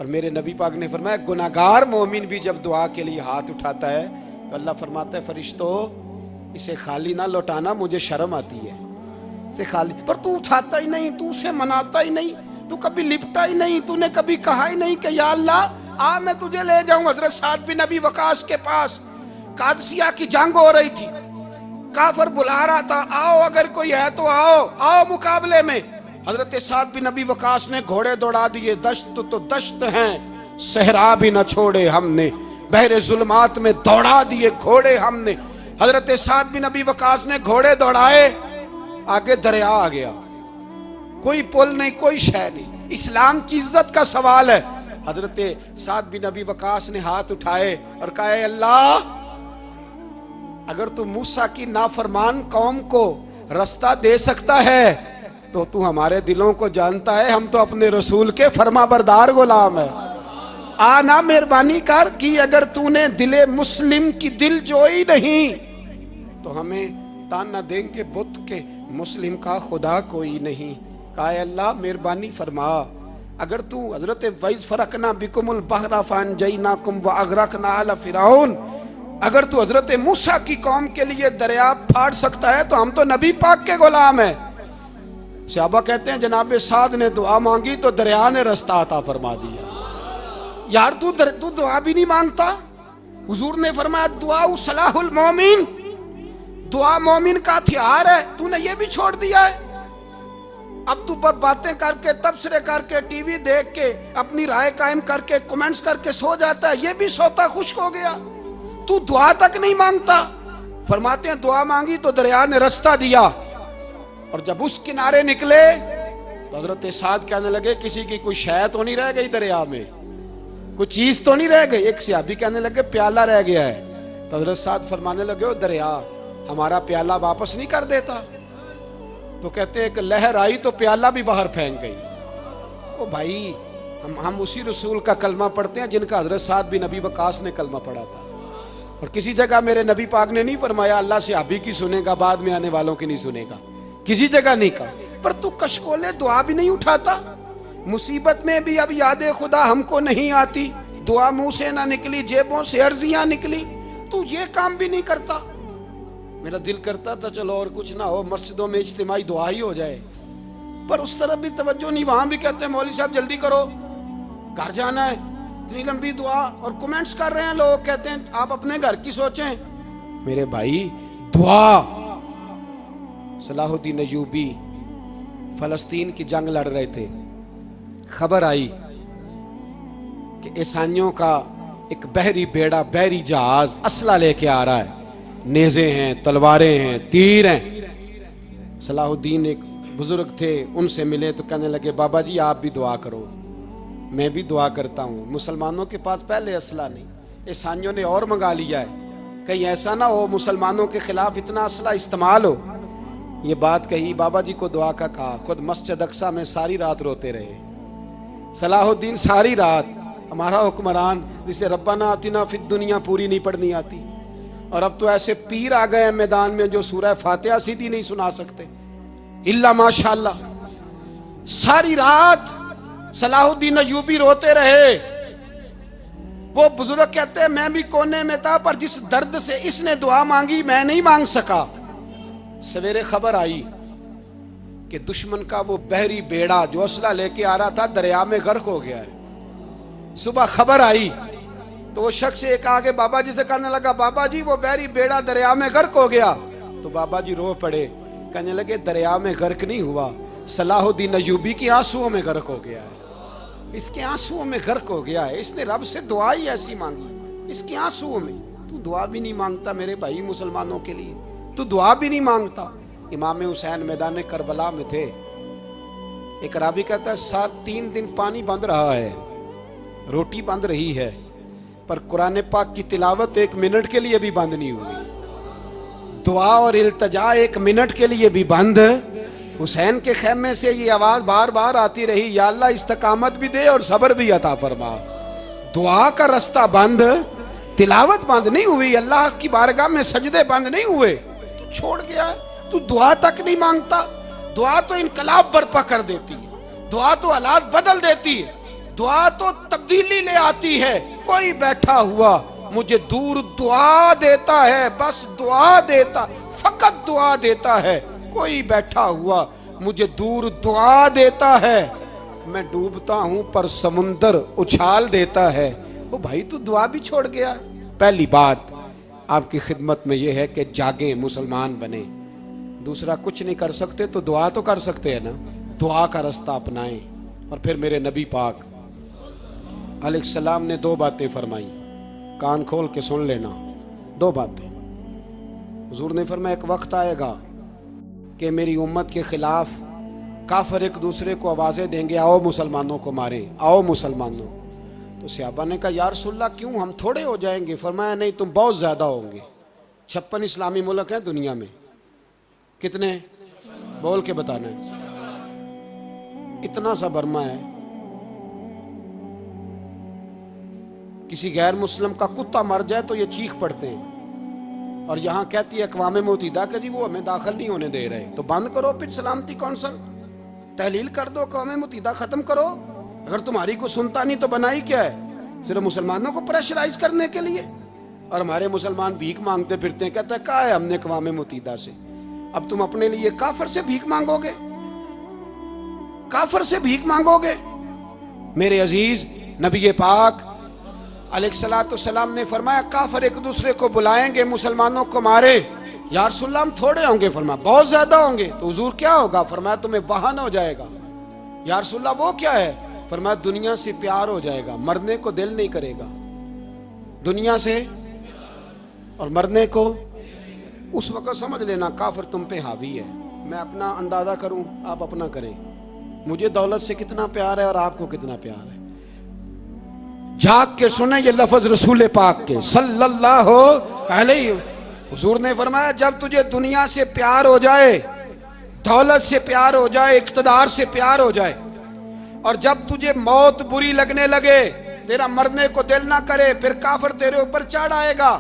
اور میرے نبی پاک نے فرمایا گناہگار مومن بھی جب دعا کے لیے ہاتھ اٹھاتا ہے تو اللہ فرماتا ہے فرشتوں اسے خالی نہ لوٹانا، مجھے شرم آتی ہے اسے خالی، پر تو اٹھاتا ہی نہیں، تو اسے مناتا ہی نہیں، تو کبھی لپٹا ہی نہیں، تو نے کبھی کہا ہی نہیں کہ یا اللہ آ میں تجھے لے جاؤں حضرت سعد بن ابی وقاص کے پاس۔ قادسیہ کی جنگ ہو رہی تھی، کافر بلا رہا تھا آؤ اگر کوئی ہے تو آؤ آؤ مقابلے میں۔ حضرت سعد بن ابی وقاص نے گھوڑے دوڑا دیے، دشت تو دشت ہیں صحرا بھی نہ چھوڑے ہم نے، بحر ظلمات میں دوڑا دیے گھوڑے ہم نے۔ حضرت سعد بن ابی وقاص نے گھوڑے دوڑائے، آگے دریا آ گیا، کوئی پل نہیں کوئی شے نہیں، اسلام کی عزت کا سوال ہے۔ حضرت سعد بن ابی وقاص نے ہاتھ اٹھائے اور کہا اے اللہ اگر تو موسیٰ کی نافرمان قوم کو رستہ دے سکتا ہے تو تو ہمارے دلوں کو جانتا ہے، ہم تو اپنے رسول کے فرما بردار غلام ہیں۔ آنا مہربانی کر کی اگر تو نے دل مسلم کی دل جوئی نہیں تو ہمیں تانا دیں گے بت کے مسلم کا خدا کوئی نہیں۔ کہا اے اللہ مہربانی فرما اگر تو حضرت وَإِذْ فَرَقْنَا بِكُمُ الْبَحْرَ فَأَنْجَيْنَاكُمْ وَأَغْرَقْنَا آلَ فِرْعَوْنَ، اگر تو حضرت موسیٰ کی قوم کے لیے دریا پھاڑ سکتا ہے تو ہم تو نبی پاک کے غلام ہیں۔ صحابہ کہتے ہیں جناب سعد نے دعا مانگی تو دریا نے رستہ عطا فرما دیا۔ یار تو دعا بھی نہیں مانگتا؟ حضور نے فرمایا دعا صلاح المومن، دعا مومن کا ہتھیار ہے، تو نے یہ بھی چھوڑ دیا ہے۔ اب تو باتیں کر کے تبصرے کر کے ٹی وی دیکھ کے اپنی رائے قائم کر کے کومنٹس کر کے سو جاتا ہے، یہ بھی سوتا خشک ہو گیا، تو دعا تک نہیں مانگتا۔ فرماتے ہیں دعا مانگی تو دریا نے رستہ دیا، اور جب اس کنارے نکلے تو حضرت سعد کہنے لگے کسی کی کوئی شے تو نہیں رہ گئی دریا میں، کوئی چیز تو نہیں رہ گئی۔ ایک صحابی کہنے لگے پیالہ رہ گیا ہے، تو حضرت سعد فرمانے لگے او دریا ہمارا پیالہ واپس نہیں کر دیتا؟ تو کہتے ہیں کہ لہر آئی تو پیالہ بھی باہر پھینک گئی۔ او بھائی ہم اسی رسول کا کلمہ پڑھتے ہیں جن کا حضرت سعد بن ابی وقاص نے کلمہ پڑھا تھا، اور کسی جگہ میرے نبی پاک نے نہیں فرمایا اللہ صحابی کی سنے گا بعد میں آنے والوں کی نہیں سنے گا، کسی جگہ نہیں کہا۔ پر تو کشکولے دعا بھی نہیں اٹھاتا، مصیبت میں بھی اب یاد خدا ہم کو نہیں آتی، دعا منہ سے نہ نکلی جیبوں سے عرضیاں نکلی، تو یہ کام بھی نہیں کرتا۔ میرا دل کرتا تھا چلو اور کچھ نہ ہو مسجدوں میں اجتماعی دعا ہی ہو جائے، پر اس طرف بھی توجہ نہیں، وہاں بھی کہتے ہیں مولوی صاحب جلدی کرو گھر جانا ہے، اتنی لمبی دعا، اور کومنٹس کر رہے ہیں لوگ کہتے ہیں آپ اپنے گھر کی سوچیں۔ میرے بھائی دعا، صلاح الدین ایوبی فلسطین کی جنگ لڑ رہے تھے، خبر آئی کہ عیسائیوں کا ایک بحری بیڑا بحری جہاز اسلحہ لے کے آ رہا ہے، نیزے ہیں تلواریں ہیں تیر ہیں۔ صلاح الدین ایک بزرگ تھے ان سے ملے تو کہنے لگے بابا جی آپ بھی دعا کرو، میں بھی دعا کرتا ہوں، مسلمانوں کے پاس پہلے اسلحہ نہیں، عیسائیوں نے اور منگا لیا ہے، کہیں ایسا نہ ہو مسلمانوں کے خلاف اتنا اسلحہ استعمال ہو۔ یہ بات کہی، بابا جی کو دعا کا کہا، خود مسجد اقصیٰ میں ساری رات روتے رہے۔ صلاح الدین ساری رات، ہمارا حکمران جسے ربنا آتنا فی الدنیا پوری نہیں پڑھنی آتی، اور اب تو ایسے پیر آ گئے ہیں میدان میں جو سورہ فاتحہ سیدھی نہیں سنا سکتے الا ماشاءاللہ۔ ساری رات صلاح الدین ایوبی روتے رہے۔ وہ بزرگ کہتے ہیں میں بھی کونے میں تھا، پر جس درد سے اس نے دعا مانگی میں نہیں مانگ سکا۔ سویرے خبر آئی کہ دشمن کا وہ بحری بیڑا جو اسلحہ لے کے آ رہا تھا دریا میں غرق ہو گیا ہے۔ صبح خبر آئی تو وہ شخص ایک آگے بابا جی سے کہنے لگا بابا جی وہ بحری بیڑا دریا میں غرق ہو گیا، تو بابا جی رو پڑے، کہنے لگے دریا میں غرق نہیں ہوا، صلاح الدین ایوبی کی آنسوؤں میں غرق ہو گیا ہے، اس کے آنسوؤں میں غرق ہو گیا ہے، اس نے رب سے دعا ہی ایسی مانگی اس کے آنسوؤں میں۔ تو دعا بھی نہیں مانگتا میرے بھائی مسلمانوں کے لیے، تو دعا بھی نہیں مانگتا۔ امام حسین میدان کربلا میں تھے، ایک راوی کہتا ہے 3 دن پانی بند رہا ہے، روٹی بند رہی ہے، پر قرآن پاک کی تلاوت 1 منٹ کے لیے بھی بند نہیں ہوئی، دعا اور التجا 1 منٹ کے لیے بھی بند۔ حسین کے خیمے سے یہ آواز بار بار آتی رہی یا اللہ استقامت بھی دے اور صبر بھی عطا فرما۔ دعا کا رستہ بند، تلاوت بند نہیں ہوئی، اللہ کی بارگاہ میں سجدے بند نہیں ہوئے، تو چھوڑ گیا ہے، تو دعا تک نہیں مانگتا۔ دعا تو انقلاب برپا کر دیتی ہے، دعا تو حالات بدل دیتی ہے۔ دعا تو تبدیلی لے آتی ہے. کوئی بیٹھا ہوا مجھے دور دعا دیتا ہے, بس دعا دیتا, فقط دعا دیتا ہے. کوئی بیٹھا ہوا مجھے دور دعا دیتا ہے, میں ڈوبتا ہوں پر سمندر اچھال دیتا ہے. او بھائی تو دعا بھی چھوڑ گیا. پہلی بات آپ کی خدمت میں یہ ہے کہ جاگیں, مسلمان بنیں. دوسرا کچھ نہیں کر سکتے تو دعا تو کر سکتے ہیں نا. دعا کا رستہ اپنائیں. اور پھر میرے نبی پاک علیہ السلام نے 2 باتیں فرمائی, کان کھول کے سن لینا. 2 باتیں حضور نے فرمایا ایک وقت آئے گا کہ میری امت کے خلاف کافر ایک دوسرے کو آوازیں دیں گے, آؤ مسلمانوں کو ماریں, آؤ مسلمانوں. تو صحابہ نے کہا یا رسول اللہ کیوں, ہم تھوڑے ہو جائیں گے؟ فرمایا نہیں, تم بہت زیادہ ہوں گے. 56 اسلامی ملک ہیں دنیا میں. کتنے بول کے بتانا ہے؟ اتنا سا برما ہے. کسی غیر مسلم کا کتا مر جائے تو یہ چیخ پڑتے ہیں, اور یہاں کہتی ہے اقوام متحدہ کہ جی وہ ہمیں داخل نہیں ہونے دے رہے. تو بند کرو پھر سلامتی کونسل, تحلیل کر دو, اقوام متحدہ ختم کرو. اگر تمہاری کو سنتا نہیں تو بنائی کیا ہے؟ صرف مسلمانوں کو پریشرائز کرنے کے لیے. اور ہمارے مسلمان بھیک مانگتے پھرتے ہیں, کہتا ہے کہا ہے ہم نے اقوام متحدہ سے. اب تم اپنے لیے کافر سے بھیک مانگو گے, کافر سے بھیک مانگو گے؟ میرے عزیز نبی پاک علیہ السلام نے فرمایا کافر ایک دوسرے کو بلائیں گے مسلمانوں کو مارے. یا رسول اللہ ہم تھوڑے ہوں گے. فرمایا بہت زیادہ ہوں گے. تو حضور کیا ہوگا؟ فرمایا تمہیں وہن ہو جائے گا. یا رسول اللہ وہ کیا ہے؟ فرمایا دنیا سے پیار ہو جائے گا, مرنے کو دل نہیں کرے گا. دنیا سے اور مرنے کو. اس وقت سمجھ لینا کافر تم پہ حاوی ہے. میں اپنا اندازہ کروں, آپ اپنا کریں. مجھے دولت سے کتنا پیار ہے اور آپ کو کتنا پیار ہے. جھاگ کے سنیں یہ لفظ رسول پاک کے صلی اللہ علیہ. حضور نے فرمایا جب تجھے دنیا سے پیار ہو جائے, دولت سے پیار ہو جائے, اقتدار سے پیار ہو جائے, اور جب تجھے موت بری لگنے لگے, تیرا مرنے کو دل نہ کرے, پھر کافر تیرے اوپر چڑھ آئے گا.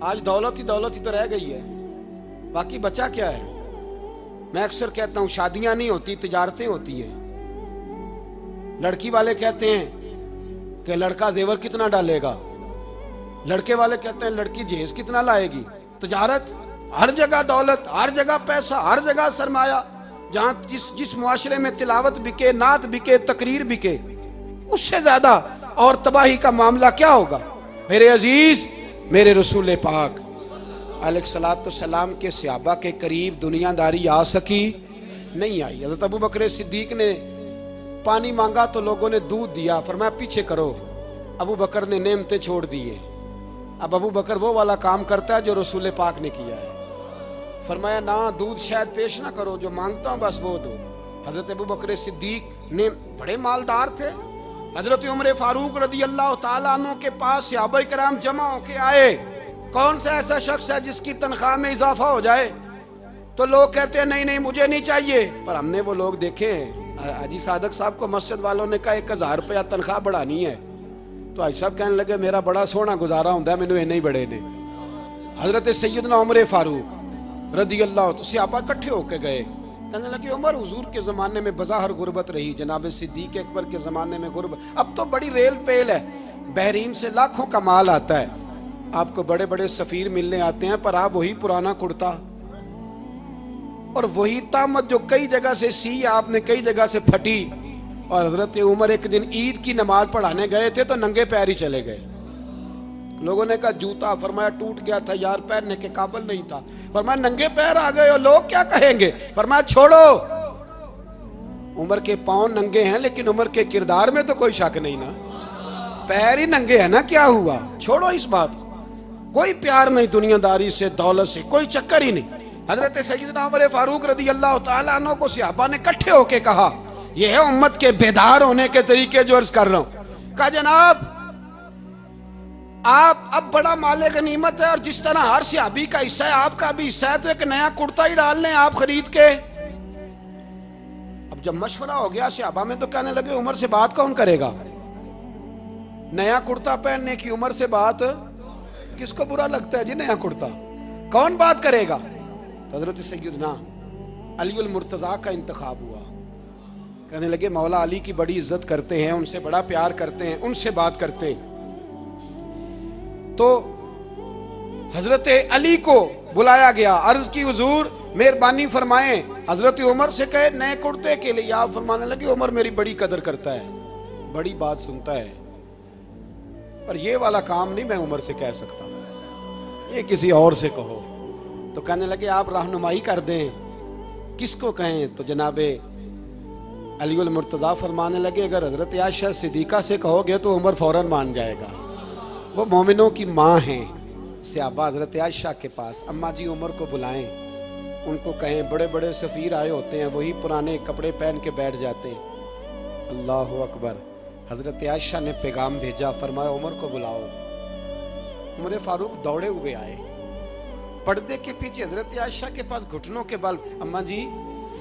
آج دولت ہی تو رہ گئی ہے, باقی بچا کیا ہے؟ میں اکثر کہتا ہوں شادیاں نہیں ہوتی, تجارتیں ہوتی ہیں. لڑکی والے کہتے ہیں کہ لڑکا زیور کتنا ڈالے گا, لڑکے والے کہتے ہیں لڑکی جہیز کتنا لائے گی. تجارت, ہر جگہ دولت, ہر جگہ پیسہ, ہر جگہ سرمایہ. جہاں جس معاشرے میں تلاوت بکے, نعت بکے, تقریر بکے, اس سے زیادہ اور تباہی کا معاملہ کیا ہوگا؟ میرے عزیز میرے رسول پاک علیہ السلام کے صحابہ کے قریب دنیا داری آ سکی نہیں آئی. حضرت ابو بکر صدیق نے پانی مانگا تو لوگوں نے دودھ دیا, فرمایا پیچھے کرو. ابو بکر نے نعمتیں چھوڑ دیے. اب ابو بکر وہ والا کام کرتا ہے جو رسول پاک نے کیا ہے. فرمایا نہ دودھ شاید پیش نہ کرو, جو مانگتا ہوں بس وہ دو. حضرت ابو بکر صدیق نے بڑے مالدار تھے. حضرت عمر فاروق رضی اللہ تعالیٰ عنہ کے پاس صحابہ کرام جمع ہو کے آئے. کون سا ایسا شخص ہے جس کی تنخواہ میں اضافہ ہو جائے؟ تو لوگ کہتے ہیں نہیں مجھے نہیں چاہیے. پر ہم نے وہ لوگ دیکھے ہیں. حاجی صادق صاحب کو مسجد والوں نے کہا 1000 روپیہ تنخواہ بڑھانی ہے, تو حاجی صاحب کہنے لگے میرا بڑا سونا گزارا ہوتا ہے, مینوں نہیں بڑے نے. حضرت سیدنا عمر فاروق رضی اللہ, تو صحابہ اکٹھے ہو کے گئے. کہنے لگے عمر حضور کے زمانے میں بظاہر غربت رہی, جناب صدیق اکبر کے زمانے میں غربت, اب تو بڑی ریل پیل ہے, بحرین سے لاکھوں کا مال آتا ہے, آپ کو بڑے بڑے سفیر ملنے آتے ہیں, پر آپ وہی پرانا کرتا اور وہی طامت جو کئی جگہ سے سی آپ نے کئی جگہ سے پھٹی. اور حضرت عمر ایک دن عید کی نماز پڑھانے گئے تھے تو ننگے پیر ہی چلے گئے. لوگوں نے کہا جوتا, فرمایا ٹوٹ گیا تھا یار, پہننے کے قابل نہیں تھا. فرمایا ننگے پیر آ گئے اور لوگ کیا کہیں گے؟ فرمایا چھوڑو, عمر کے پاؤں ننگے ہیں لیکن عمر کے کردار میں تو کوئی شک نہیں نا, پیر ہی ننگے ہیں نا, کیا ہوا؟ چھوڑو اس بات کو. کوئی پیار نہیں دنیا داری سے, دولت سے, کوئی چکر ہی نہیں. حضرت سیدنا عمر فاروق رضی اللہ تعالیٰ عنہ کو صحابہ نے اکٹھے ہو کے کہا, یہ ہے امت کے بیدار ہونے کے طریقے جو عرض کر رہا ہوں. کہا جناب آپ اب بڑا مال غنیمت ہے, اور جس طرح ہر صحابی کا حصہ ہے آپ کا بھی حصہ ہے, تو ایک نیا کرتا ہی ڈال لیں آپ خرید کے. اب جب مشورہ ہو گیا صحابہ میں, تو کہنے لگے عمر سے بات کون کرے گا؟ نیا کرتا پہننے کی عمر سے بات کس کو برا لگتا ہے جی؟ نیا کرتا کون بات کرے گا؟ حضرت سیدنا علی المرتضیٰ کا انتخاب ہوا. کہنے لگے مولا علی کی بڑی عزت کرتے ہیں، ان سے بڑا پیار کرتے ہیں، ان سے بات کرتے ہیں۔ تو حضرت علی کو بلایا گیا، عرض کی حضور مہربانی فرمائیں۔ حضرت عمر سے کہے نئے کرتے کے لیے، آپ فرمانے لگے عمر میری بڑی قدر کرتا ہے، بڑی بات سنتا ہے، پر یہ والا کام نہیں میں عمر سے کہہ سکتا، یہ کسی اور سے کہو۔ تو کہنے لگے آپ رہنمائی کر دیں، کس کو کہیں؟ تو جناب علی المرتضیٰ فرمانے لگے اگر حضرت عائشہ صدیقہ سے کہو گے تو عمر فوراً مان جائے گا، وہ مومنوں کی ماں ہیں۔ صحابہ حضرت عائشہ کے پاس، اماں جی عمر کو بلائیں، ان کو کہیں بڑے بڑے سفیر آئے ہوتے ہیں، وہی پرانے کپڑے پہن کے بیٹھ جاتے ہیں۔ اللہ اکبر۔ حضرت عائشہ نے پیغام بھیجا، فرمایا عمر کو بلاؤ۔ عمر فاروق دوڑے ہوئے آئے، پردے کے پیچھے حضرت عائشہ کے پاس گھٹنوں کے بل، اماں جی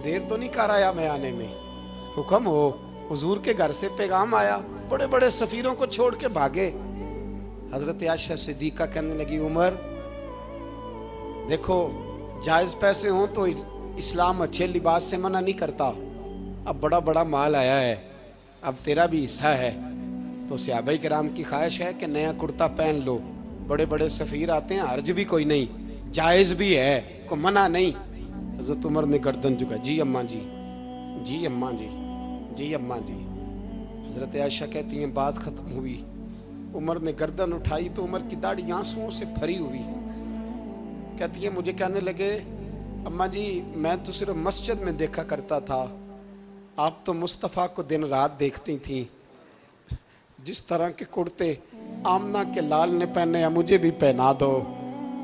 دیر تو نہیں کر آیا میں آنے میں؟ حکم ہو، حضور کے گھر سے پیغام آیا، بڑے بڑے سفیروں کو چھوڑ کے بھاگے۔ حضرت عائشہ صدیقہ کہنے لگی عمر دیکھو جائز پیسے ہوں تو اسلام اچھے لباس سے منع نہیں کرتا، اب بڑا بڑا مال آیا ہے، اب تیرا بھی حصہ ہے، تو صحابہ کرام کی خواہش ہے کہ نیا کرتا پہن لو، بڑے بڑے سفیر آتے ہیں، حرج بھی کوئی نہیں، جائز بھی ہے، کوئی منع نہیں۔ حضرت عمر نے گردن جھکا، جی اماں جی، جی اماں جی، جی اماں جی۔ حضرت عائشہ کہتی ہیں بات ختم ہوئی، عمر نے گردن اٹھائی تو عمر کی داڑھی آنسوؤں سے بھری ہوئی، کہتی ہے مجھے کہنے لگے اماں جی میں تو صرف مسجد میں دیکھا کرتا تھا، آپ تو مصطفیٰ کو دن رات دیکھتی تھیں، جس طرح کے کرتے آمنہ کے لال نے پہنے ہیں مجھے بھی پہنا دو،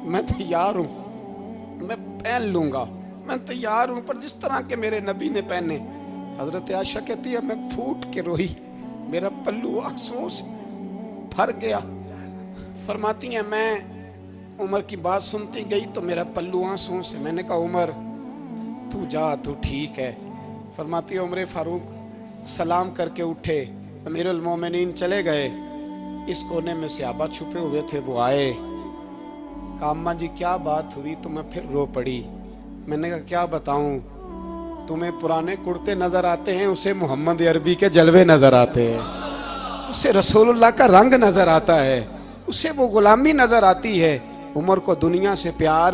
میں تیار ہوں، میں پہن لوں گا، میں تیار ہوں، پر جس طرح کے میرے نبی نے پہنے۔ حضرت عائشہ کہتی ہے میں پھوٹ کے روئی، میرا پلو آنسوؤں سے بھر گیا۔ فرماتی ہیں میں عمر کی بات سنتی گئی تو میرا پلو آنسوؤں سے، میں نے کہا عمر تو جا، تو ٹھیک ہے۔ فرماتی ہے عمر فاروق سلام کر کے اٹھے، امیر المومنین چلے گئے، اس کونے میں صحابہ چھپے ہوئے تھے، وہ آئے، کہا اماں جی کیا بات ہوئی؟ تو میں پھر رو پڑی، میں نے کہا کیا بتاؤں، تمہیں پرانے کرتے نظر آتے ہیں، اسے محمد عربی کے جلوے نظر آتے ہیں، اسے رسول اللہ کا رنگ نظر آتا ہے، اسے وہ غلامی نظر آتی ہے۔ عمر کو دنیا سے پیار،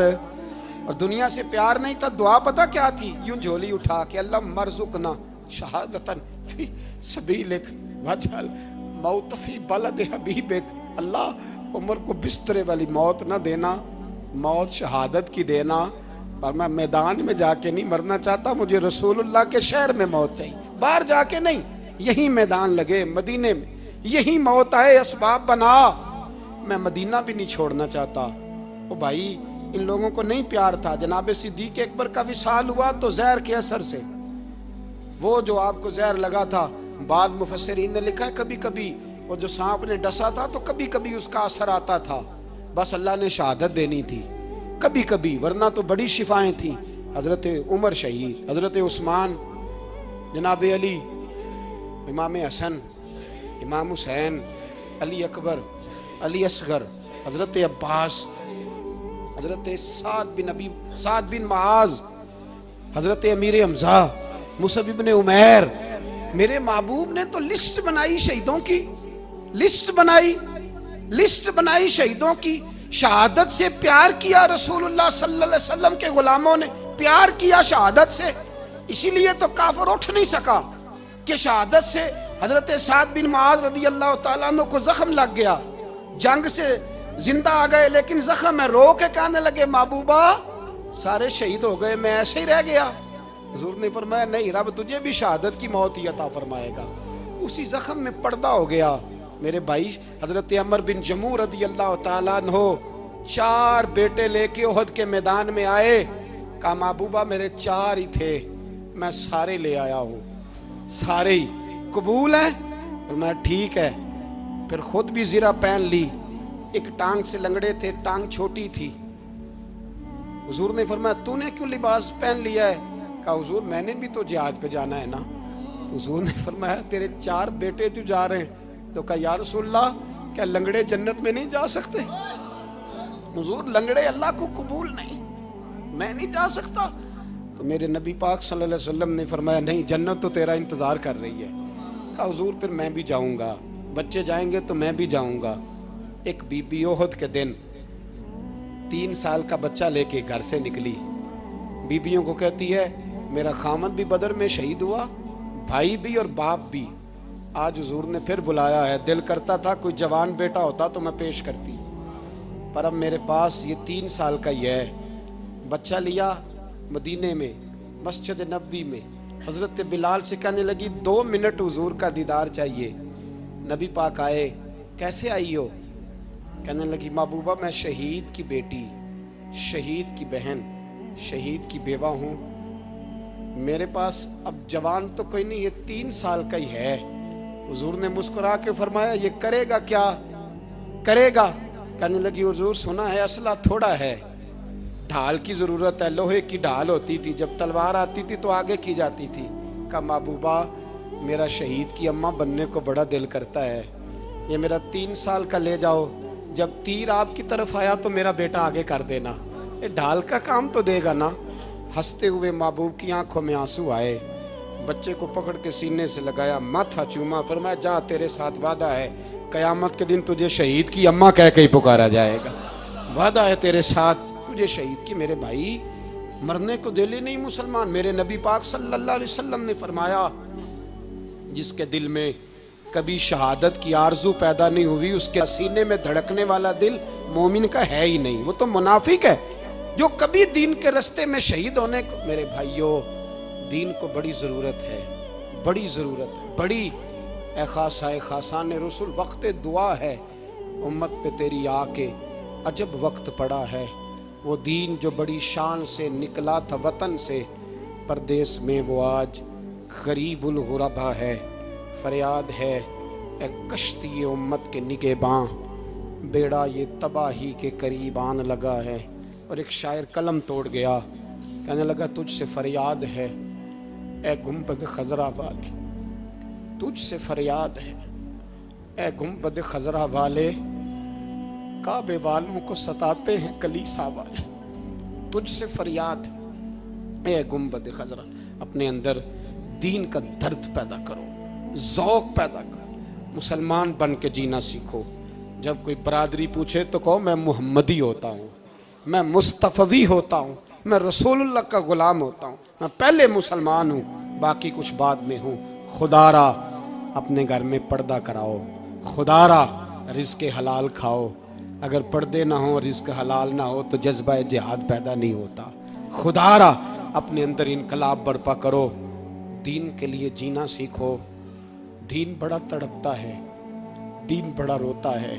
اور دنیا سے پیار نہیں تھا، دعا پتہ کیا تھی؟ یوں جھولی اٹھا کے اللہ مرزقنا شہادتن فی سبیلک وجعل موت فی بلد حبیبک، اللہ عمر کو بسترے والی موت نہ دینا، موت شہادت کی دینا، پر میں میدان میں جا کے نہیں مرنا چاہتا، مجھے رسول اللہ کے شہر میں موت چاہیے، باہر جا کے نہیں، یہی میدان لگے مدینے میں، یہی موت آئے، اسباب بنا، میں مدینہ بھی نہیں چھوڑنا چاہتا۔ او بھائی ان لوگوں کو نہیں پیار تھا، جناب صدیق اکبر کا وصال ہوا تو زہر کے اثر سے، وہ جو آپ کو زہر لگا تھا، بعض مفسرین نے لکھا ہے کبھی کبھی وہ جو سانپ نے ڈسا تھا تو کبھی کبھی اس کا اثر آتا تھا، بس اللہ نے شہادت دینی تھی کبھی کبھی، ورنہ تو بڑی شفائیں تھیں۔ حضرت عمر شہید، حضرت عثمان، جناب علی، امام حسن، امام حسین، علی اکبر، علی اصغر، حضرت عباس، حضرت سعد بن معاذ، حضرت امیر حمزہ، مصعب بن عمیر، میرے محبوب نے تو لسٹ بنائی شہیدوں کی، لسٹ بنائی شہیدوں کی، شہادت سے پیار کیا رسول اللہ صلی اللہ علیہ وسلم کے غلاموں نے، پیار کیا شہادت سے، اسی لیے تو کافر اٹھ نہیں سکا کہ شہادت سے حضرت سعد بن معاذ رضی اللہ تعالیٰ عنہ کو زخم لگ گیا، جنگ سے زندہ آ گئے لیکن زخم ہے، رو کے کہنے لگے محبوبہ سارے شہید ہو گئے میں ایسے ہی رہ گیا۔ حضور نے فرمایا نہیں، رب تجھے بھی شہادت کی موت ہی عطا فرمائے گا، اسی زخم میں پردہ ہو گیا۔ میرے بھائی حضرت عمر بن جموح رضی اللہ تعالیٰ عنہ 4 بیٹے لے کے احد کے میدان میں آئے، کہا محبوبہ میرے 4 ہی تھے، میں سارے لے آیا ہوں، سارے ہی قبول ہیں؟ میں ٹھیک ہے، پھر خود بھی زرہ پہن لی، ایک ٹانگ سے لنگڑے تھے، ٹانگ چھوٹی تھی، حضور نے فرمایا تو نے کیوں لباس پہن لیا ہے؟ کہا حضور میں نے بھی تو جہاد پہ جانا ہے نا۔ تو حضور نے فرمایا تیرے 4 بیٹے جو جا رہے ہیں، تو کہا یا رسول اللہ کیا لنگڑے جنت میں نہیں جا سکتے؟ حضور لنگڑے اللہ کو قبول نہیں، میں نہیں جا سکتا؟ تو میرے نبی پاک صلی اللہ علیہ وسلم نے فرمایا نہیں، جنت تو تیرا انتظار کر رہی ہے۔ کہا حضور پھر میں بھی جاؤں گا، بچے جائیں گے تو میں بھی جاؤں گا۔ ایک بی بی احد کے دن 3 سال کا بچہ لے کے گھر سے نکلی، بیویوں کو کہتی ہے میرا خامد بھی بدر میں شہید ہوا، بھائی بھی اور باپ بھی۔ آج حضور نے پھر بلایا ہے، دل کرتا تھا کوئی جوان بیٹا ہوتا تو میں پیش کرتی، پر اب میرے پاس یہ 3 سال کا ہی ہے۔ بچہ لیا مدینے میں مسجد نبوی میں، حضرت بلال سے کہنے لگی 2 منٹ حضور کا دیدار چاہیے۔ نبی پاک آئے، کیسے آئی ہو؟ کہنے لگی محبوبہ میں شہید کی بیٹی، شہید کی بہن، شہید کی بیوہ ہوں، میرے پاس اب جوان تو کوئی نہیں، یہ 3 سال کا ہی ہے۔ حضور نے مسکرا کے فرمایا یہ کرے گا کیا؟ کرے گا؟ کہنے لگی حضور سنا ہے اسلحہ تھوڑا ہے، ڈھال کی ضرورت ہے، لوہے کی ڈھال ہوتی تھی، جب تلوار آتی تھی تو آگے کی جاتی تھی۔ کہا محبوبہ میرا شہید کی اماں بننے کو بڑا دل کرتا ہے، یہ میرا 3 سال کا لے جاؤ، جب تیر آپ کی طرف آیا تو میرا بیٹا آگے کر دینا، یہ ڈھال کا کام تو دے گا نا۔ ہنستے ہوئے محبوب کی آنکھوں میں آنسو آئے، بچے کو پکڑ کے سینے سے لگایا، ماتھا چوما، فرمایا جا تیرے ساتھ وعدہ ہے قیامت کے دن تجھے شہید کی اماں کہہ کے ہی پکارا جائے گا، وعدہ ہے تیرے ساتھ تجھے شہید کی۔ میرے بھائی مرنے کو دل ہی نہیں مسلمان۔ میرے نبی پاک صلی اللہ علیہ وسلم نے فرمایا جس کے دل میں کبھی شہادت کی آرزو پیدا نہیں ہوئی، اس کے سینے میں دھڑکنے والا دل مومن کا ہے ہی نہیں، وہ تو منافق ہے۔ جو کبھی دین کے رستے میں شہید ہونے کو، میرے بھائیوں دین کو بڑی ضرورت ہے، بڑی ضرورت ہے، بڑی۔ اے خاصائے خاصان رسول وقت دعا ہے، امت پہ تیری آ کے عجب وقت پڑا ہے۔ وہ دین جو بڑی شان سے نکلا تھا وطن سے، پردیس میں وہ آج غریب الغربا ہے۔ فریاد ہے اے کشتی امت کے نگہباں، بیڑا یہ تباہی کے قریب آن لگا ہے۔ اور ایک شاعر قلم توڑ گیا، کہنے لگا تجھ سے فریاد ہے اے گنبد خضرا والے، تجھ سے فریاد ہے اے گنبد خضرا والے، کعبے والوں کو ستاتے ہیں کلیسا والے۔ تجھ سے فریاد ہے اے گنبد خضرا، اپنے اندر دین کا درد پیدا کرو، ذوق پیدا کرو، مسلمان بن کے جینا سیکھو۔ جب کوئی برادری پوچھے تو کہو میں محمدی ہوتا ہوں، میں مصطفی ہوتا ہوں، میں رسول اللہ کا غلام ہوتا ہوں، میں پہلے مسلمان ہوں باقی کچھ بعد میں ہوں۔ خدا را اپنے گھر میں پردہ کراؤ، خدا را رزق حلال کھاؤ، اگر پردے نہ ہوں رزق حلال نہ ہو تو جذبہ جہاد پیدا نہیں ہوتا۔ خدا را اپنے اندر انقلاب برپا کرو، دین کے لیے جینا سیکھو۔ دین بڑا تڑپتا ہے، دین بڑا روتا ہے۔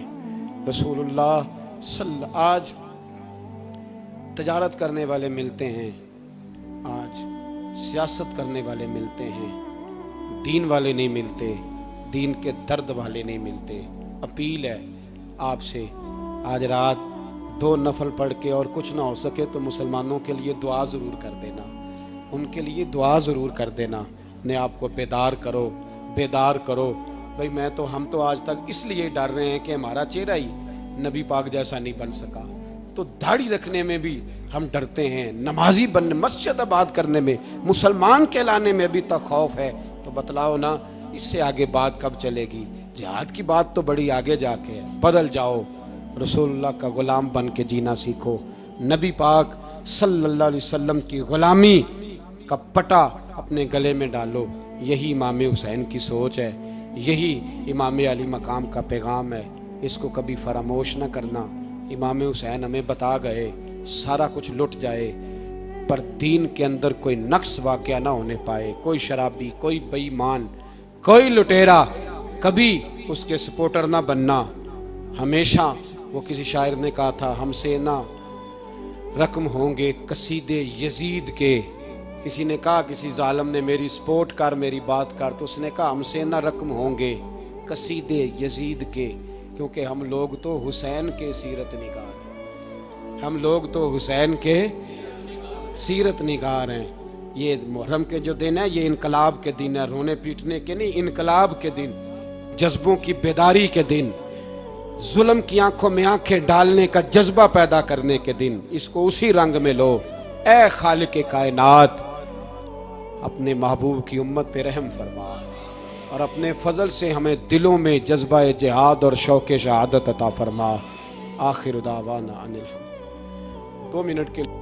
رسول اللہ آج تجارت کرنے والے ملتے ہیں، آج سیاست کرنے والے ملتے ہیں، دین والے نہیں ملتے، دین کے درد والے نہیں ملتے۔ اپیل ہے آپ سے، آج رات 2 نفل پڑھ کے اور کچھ نہ ہو سکے تو مسلمانوں کے لیے دعا ضرور کر دینا، ان کے لیے دعا ضرور کر دینا، اپنے آپ کو بیدار کرو، بیدار کرو۔ بھئی ہم تو آج تک اس لیے ڈر رہے ہیں کہ ہمارا چہرہ ہی نبی پاک جیسا نہیں بن سکا، تو داڑھی رکھنے میں بھی ہم ڈرتے ہیں، نمازی بننے، مسجد آباد کرنے میں، مسلمان کہلانے میں بھی تک خوف ہے۔ تو بتلاؤ نا اس سے آگے بات کب چلے گی؟ جہاد کی بات تو بڑی آگے جا کے ہے۔ بدل جاؤ، رسول اللہ کا غلام بن کے جینا سیکھو، نبی پاک صلی اللہ علیہ وسلم کی غلامی کا پٹا اپنے گلے میں ڈالو۔ یہی امام حسین کی سوچ ہے، یہی امام علی مقام کا پیغام ہے، اس کو کبھی فراموش نہ کرنا۔ امام حسین ہمیں بتا گئے سارا کچھ لٹ جائے پر دین کے اندر کوئی نقص واقعہ نہ ہونے پائے، کوئی شرابی، کوئی بے ایمان، کوئی لٹیرا کبھی اس کے سپورٹر نہ بننا۔ ہمیشہ وہ کسی شاعر نے کہا تھا ہم سے نہ رقم ہوں گے قصیدے یزید کے، کسی نے کہا کسی ظالم نے میری سپورٹ کر، میری بات کر، تو اس نے کہا ہم سے نہ رقم ہوں گے قصیدے یزید کے، کیونکہ ہم لوگ تو حسین کے سیرت نگار ہیں، ہم لوگ تو حسین کے سیرت نگار ہیں۔ یہ محرم کے جو دن ہے یہ انقلاب کے دن ہے، رونے پیٹنے کے نہیں، انقلاب کے دن، جذبوں کی بیداری کے دن، ظلم کی آنکھوں میں آنکھیں ڈالنے کا جذبہ پیدا کرنے کے دن۔ اس کو اسی رنگ میں لو۔ اے خالق کائنات، اپنے محبوب کی امت پہ رحم فرما اور اپنے فضل سے ہمیں دلوں میں جذبہ جہاد اور شوق شہادت عطا فرما. آخر دعوانا ان الحمد. 2 منٹ کے